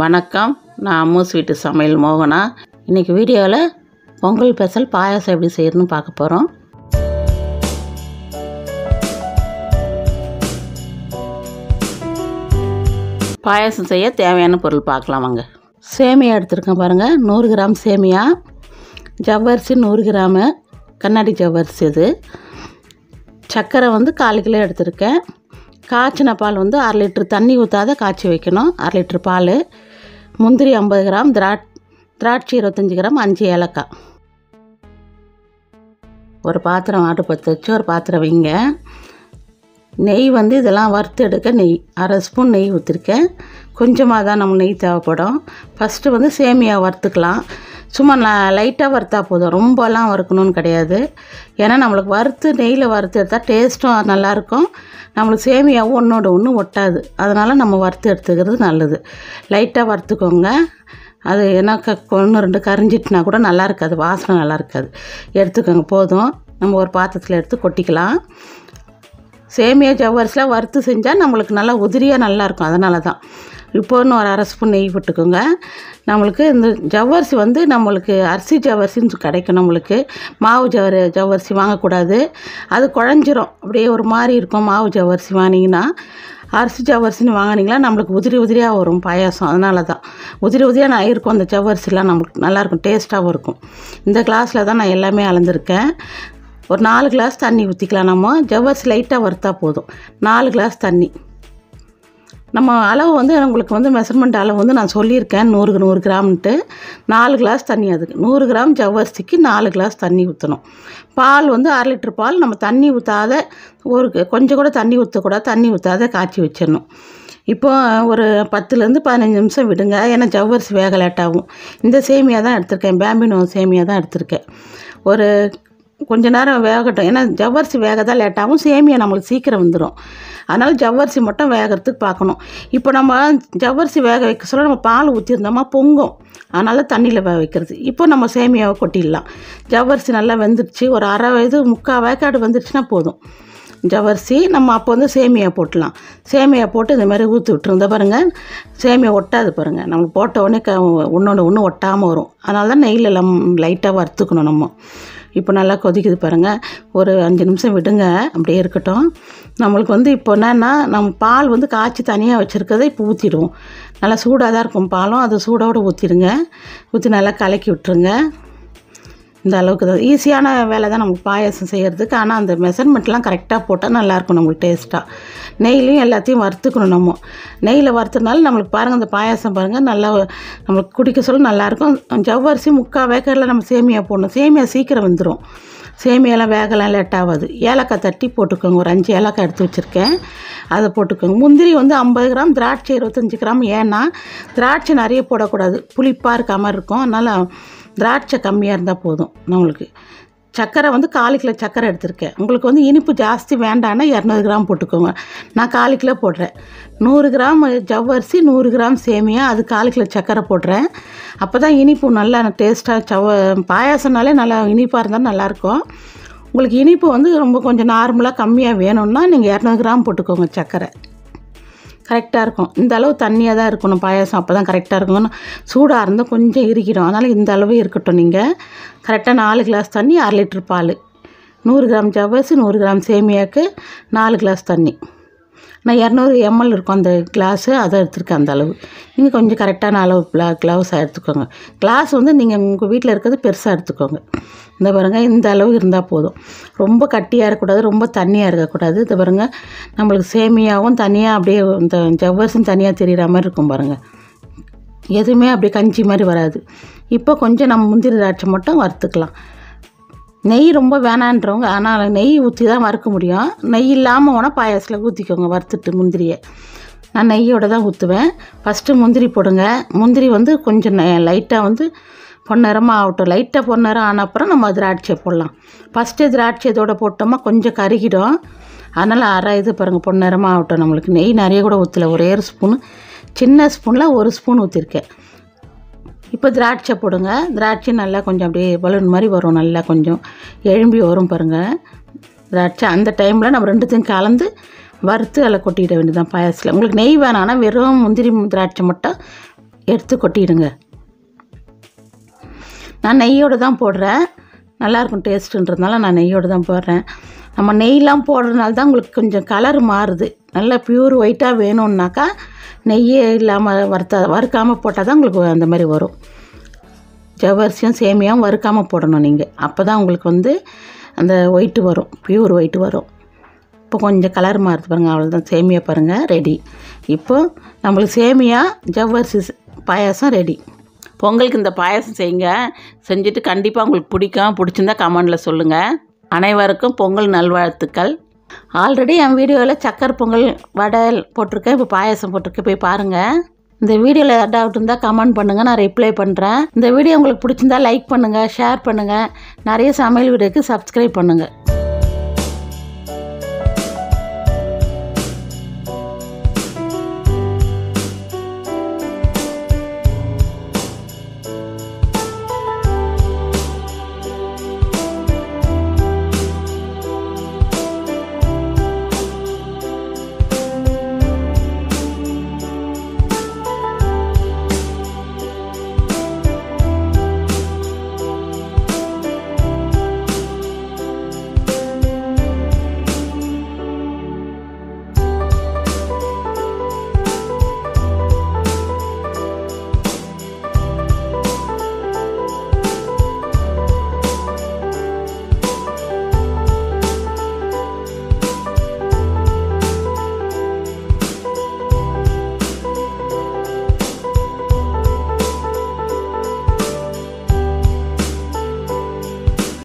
வணக்கம், நான் அம்மு ஸ்வீட்டு சமையல் மோகனா. இன்றைக்கி வீடியோவில் பொங்கல் ஸ்பெஷல் பாயாசம் எப்படி செய்யணும்னு பார்க்க போகிறோம். பாயாசம் செய்ய தேவையான பொருள் பார்க்கலாம் வாங்க. சேமியா எடுத்துருக்கேன் பாருங்கள், 100 கிராம் சேமியா. ஜவ்வரிசி 100 கிராமு, கண்ணாடி ஜவ்வரிசி. இது சர்க்கரை 1/4 கிலோ எடுத்திருக்கேன். காய்ச்சின பால் 1/2 லிட்டர், தண்ணி ஊற்றாத காய்ச்சி வைக்கணும். 1/2 லிட்டர் பால். முந்திரி 50 கிராம், திராட்சை 25 கிராம், 5 ஏலக்காய். ஒரு பாத்திரம் அடுப்பு பற்ற வச்சு ஒரு பாத்திரம் வைங்க. நெய் இதெல்லாம் வறுத்து எடுக்க நெய் 1/2 ஸ்பூன் நெய் ஊற்றிருக்கேன். கொஞ்சமாக தான் நம்ம நெய் தேவைப்படும். ஃபஸ்ட்டு சேமியா வறுத்துக்கலாம். சும்மா லைட்டாக வறுத்தா போதும், ரொம்பலாம் வறுக்கணும்னு கிடையாது. ஏன்னா நம்மளுக்கு வறுத்து நெய்யில் வறுத்து எடுத்தால் டேஸ்ட்டும் நல்லாயிருக்கும். நம்மளுக்கு சேமியாவும் ஒன்றோட ஒன்று ஒட்டாது. அதனால் நம்ம வறுத்து எடுத்துக்கிறது நல்லது. லைட்டாக வறுத்துக்கோங்க. அது ஏன்னா 1-2 கரிஞ்சிட்டுனா கூட நல்லா இருக்காது, வாசனை நல்லா இருக்காது. எடுத்துக்கோங்க போதும். நம்ம ஒரு பாத்திரத்தில் எடுத்து கொட்டிக்கலாம். சேமியா ஜவ்வரிசிலாம் வறுத்து செஞ்சால் நம்மளுக்கு நல்லா உதிரியாக நல்லாயிருக்கும். அதனால தான் இப்போ ஒரு 1/2 ஸ்பூன் நெய் விட்டுக்கோங்க. நம்மளுக்கு இந்த ஜவ்வரிசி நம்மளுக்கு அரிசி ஜவ்வரிசின்னு கிடைக்கும். நம்மளுக்கு மாவு ஜவ்வரிசி வாங்கக்கூடாது, அது குழஞ்சிரும். அப்படியே ஒரு மாதிரி இருக்கும். மாவு ஜவ்வரிசி வாங்கினீங்கன்னா, அரிசி ஜவ்வரிசின்னு வாங்கினீங்களா நம்மளுக்கு உதிரியாக வரும் பாயாசம். அதனால தான் உதிரியாக நான் இருக்கும். அந்த ஜவ்வரிசிலாம் நம்மளுக்கு நல்லாயிருக்கும், டேஸ்ட்டாகவும் இருக்கும். இந்த கிளாஸில் தான் நான் எல்லாமே அளந்துருக்கேன். ஒரு 4 கிளாஸ் தண்ணி ஊற்றிக்கலாம். நம்ம ஜவ்வரிசி லைட்டாக வறுத்தா போதும். 4 கிளாஸ் தண்ணி. நம்ம அளவு உங்களுக்கு மெஷர்மெண்ட் அளவு நான் சொல்லியிருக்கேன், 100 கிராம்ன்ட்டு. 4 கிளாஸ் தண்ணி. அதுக்கு 100 கிராம் ஜவ்வரிசிக்கு 4 கிளாஸ் தண்ணி ஊற்றணும். பால் 1/2 லிட்டர் பால். நம்ம தண்ணி ஊற்றாத, கொஞ்சம் கூட தண்ணி ஊற்றக்கூடாது, தண்ணி ஊற்றாத காய்ச்சி வச்சிடணும். இப்போ ஒரு 10லேருந்து 15 நிமிஷம் விடுங்க. ஏன்னா ஜவ்வரிசி வேக லேட்டாகும். இந்த சேமியா தான் எடுத்திருக்கேன், பேம்பினோ சேமியா தான் எடுத்திருக்கேன். ஒரு கொஞ்ச நேரம் வேகட்டும். ஏன்னா ஜவ்வரிசி வேக தான் லேட்டாகும், சேமியா நம்மளுக்கு சீக்கிரம் வந்துடும். அதனால் ஜவ்வரிசி மட்டும் வேகிறதுக்கு பார்க்கணும். இப்போ நம்ம ஜவ்வரிசி வேக வைக்க சொல்ல நம்ம பால் ஊற்றிருந்தோமா பொங்கும். அதனால் தண்ணியில் வேக வைக்கிறது. இப்போ நம்ம சேமியாவை கொட்டிடலாம். ஜவ்வரிசி நல்லா வெந்துடுச்சு. ஒரு 3/4 வேக்காடு வந்துடுச்சுன்னா போதும் ஜவ்வரிசி. நம்ம அப்போ சேமியா போட்டலாம். சேமியா போட்டு இந்த மாதிரி ஊற்றி விட்டுருந்த பாருங்கள், சேமியா ஒட்டாது பாருங்கள். நம்ம போட்ட உடனே ஒன்றோட ஒன்று ஒட்டாமல் வரும். அதனால தான் நெய்யில் லைட்டாக வறுத்துக்கணும் நம்ம. இப்போ நல்லா கொதிக்குது பாருங்கள். ஒரு 5 நிமிஷம் விடுங்க, அப்படியே இருக்கட்டும். நம்மளுக்கு இப்போ என்னென்னா, நம்ம பால் காய்ச்சி தனியாக வச்சுருக்கதை இப்போ ஊற்றிடுவோம். நல்லா சூடாக தான் இருக்கும் பாலும். அது சூடோடு ஊற்றிடுங்க. ஊற்றி நல்லா கலக்கி விட்டுருங்க. இந்த அளவுக்கு தான் ஈஸியான வேலை தான் நமக்கு பாயாசம் செய்கிறதுக்கு. ஆனால் அந்த மெஷர்மெண்ட்லாம் கரெக்டாக போட்டால் நல்லாயிருக்கும் நம்மளுக்கு டேஸ்ட்டாக. நெய்லையும் எல்லாத்தையும் வறுத்துக்கணும். நம்ம நெய்யில் வறுத்துனாலும் நம்மளுக்கு பாருங்கள், அந்த பாயாசம் பாருங்கள் நல்லா நம்மளுக்கு குடிக்க சொல்ல நல்லாயிருக்கும். ஜவ்வரிசி 3/4 வேக்காடில் நம்ம சேமியா போடணும். சேமியா சீக்கிரம் வந்துடும். சேமியாலாம் வேகலாம் லேட் ஆகாது. ஏலக்காய் தட்டி போட்டுக்கோங்க. ஒரு 5 ஏலக்காய் எடுத்து வச்சுருக்கேன், அதை போட்டுக்கோங்க. முந்திரி 50 கிராம், திராட்சை 25 கிராம். ஏன்னா திராட்சை நிறைய போடக்கூடாது, புளிப்பாக இருக்க மாதிரி இருக்கும். அதனால் திராட்சை கம்மியாக இருந்தால் போதும். நம்மளுக்கு சர்க்கரை 1/4 கிலோ சர்க்கரை எடுத்திருக்கேன். உங்களுக்கு இனிப்பு ஜாஸ்தி வேண்டான்னா 200 கிராம் போட்டுக்கோங்க. நான் 1/4 கிலோ போடுறேன். 100 கிராம் ஜவ்வரிசி, 100 கிராம் சேமியா, அது 1/4 கிலோ சர்க்கரை போடுறேன். அப்போ தான் இனிப்பு நல்லா டேஸ்ட்டாக பாயாசம்னாலே நல்லா இனிப்பாக இருந்தால் நல்லாயிருக்கும். உங்களுக்கு இனிப்பு ரொம்ப கொஞ்சம் நார்மலாக கம்மியாக வேணும்னா நீங்கள் 200 கிராம் போட்டுக்கோங்க சர்க்கரை. கரெக்டாக இருக்கும். இந்த அளவு தண்ணியாக தான் இருக்கணும் பாயாசம். அப்போ தான் கரெக்டாக இருக்கணும். சூடாக இருந்தால் கொஞ்சம் இறுக்கிடும். அதனால் இந்த அளவு இருக்கட்டும். நீங்கள் கரெக்டாக 4 கிளாஸ் தண்ணி, 1/2 லிட்டர் பால், 100 கிராம் ஜவ்வரிசி, 100 கிராம் சேமியாவுக்கு 4 கிளாஸ் தண்ணி. நான் 200 ml இருக்கும் அந்த கிளாஸு, அதை எடுத்துருக்கேன். அந்த அளவு நீங்கள் கொஞ்சம் கரெக்டான அளவு கிளாஸாக எடுத்துக்கோங்க. கிளாஸ் நீங்கள் உங்கள் வீட்டில் இருக்கிறது பெருசாக எடுத்துக்கோங்க. இந்த பாருங்கள், இந்த அளவு இருந்தால் போதும். ரொம்ப கட்டியாக இருக்கக்கூடாது, ரொம்ப தண்ணியாக இருக்கக்கூடாது. இது பாருங்கள், நம்மளுக்கு சேமியாவும் தனியாக அப்படியே இந்த ஜவ்வரிசியும் தனியாக தெரிகிற மாதிரி இருக்கும் பாருங்கள். எதுவுமே அப்படியே கஞ்சி மாதிரி வராது. இப்போ கொஞ்சம் நம்ம முந்திரி திராட்சை மட்டும் வறுத்துக்கலாம். நெய் ரொம்ப வேணான்றவங்க, ஆனால் நெய் ஊற்றி தான் வறுக்க முடியும். நெய் இல்லாமல் வேணால் பாயாசத்தில் ஊற்றிக்கோங்க வறுத்துட்டு முந்திரியை. நான் நெய்யோடு தான் ஊற்றுவேன். ஃபஸ்ட்டு முந்திரி போடுங்க. முந்திரி கொஞ்சம் லைட்டாக பொன்னிறமாக ஆகட்டும். லைட்டாக பொன்னிறம் ஆன அப்புறம் நம்ம திராட்சை போடலாம். ஃபஸ்ட்டு திராட்சை இதோட போட்டோமா கொஞ்சம் கருகிடும். அதனால் இது பாருங்கள், பொன்னிறமாக ஆகட்டும். நம்மளுக்கு நெய் நிறைய கூட ஊற்றல, ஒரே ஒரு ஸ்பூனு, சின்ன ஸ்பூனில் 1 ஸ்பூன் ஊற்றிருக்கேன். இப்போ திராட்சை போடுங்க. திராட்சை நல்லா கொஞ்சம் அப்படியே பலூன் மாதிரி வரும், நல்லா கொஞ்சம் எழும்பி வரும் பாருங்கள் திராட்சை. அந்த டைமில் நம்ம 2த்தையும் கலந்து வறுத்து அதில் கொட்டிட வேண்டியதான் பாயாசத்தில். உங்களுக்கு நெய் வேணான்னா வெறும் முந்திரி திராட்சை மட்டும் எடுத்து கொட்டிடுங்க. நான் நெய்யோடு தான் போடுறேன், நல்லாயிருக்கும் டேஸ்ட்டுன்றதுனால நான் நெய்யோடு தான் போடுறேன். நம்ம நெய்லாம் போடுறதுனால தான் உங்களுக்கு கொஞ்சம் கலர் மாறுது. நல்லா ப்யூர் ஒயிட்டாக வேணும்னாக்கா நெய்யே இல்லாமல் வறுக்காமல் போட்டால் தான் உங்களுக்கு அந்த மாதிரி வரும். ஜவ்வரிசியும் சேமியாவும் வறுக்காமல் போடணும் நீங்கள், அப்போ தான் உங்களுக்கு வந்து அந்த ஒயிட்டு வரும், ப்யூர் ஒயிட்டு வரும். இப்போ கொஞ்சம் கலர் மாறுது பாருங்கள், அவ்வளோதான். சேமியா பாருங்கள் ரெடி. இப்போ நம்மளுக்கு சேமியா ஜவ்வரிசி பாயாசம் ரெடி. பொங்கலுக்கு இந்த பாயாசம் செய்யுங்க, செஞ்சுட்டு கண்டிப்பாக உங்களுக்கு பிடிச்சிருந்தா கமெண்டில் சொல்லுங்கள். அனைவருக்கும் பொங்கல் நல்வாழ்த்துக்கள். ஆல்ரெடி என் வீடியோவில் சக்கரை பொங்கல் வடை போட்டிருக்கேன், இப்போ பாயாசம் போட்டிருக்கேன், போய் பாருங்கள். இந்த வீடியோவில் ஏதாவது டவுட் இருந்தால் கமெண்ட் பண்ணுங்கள், நான் ரிப்ளை பண்ணுறேன். இந்த வீடியோ உங்களுக்கு பிடிச்சிருந்தா லைக் பண்ணுங்கள், ஷேர் பண்ணுங்கள். நிறைய சமையல் வீடியோக்கு சப்ஸ்கிரைப் பண்ணுங்கள்.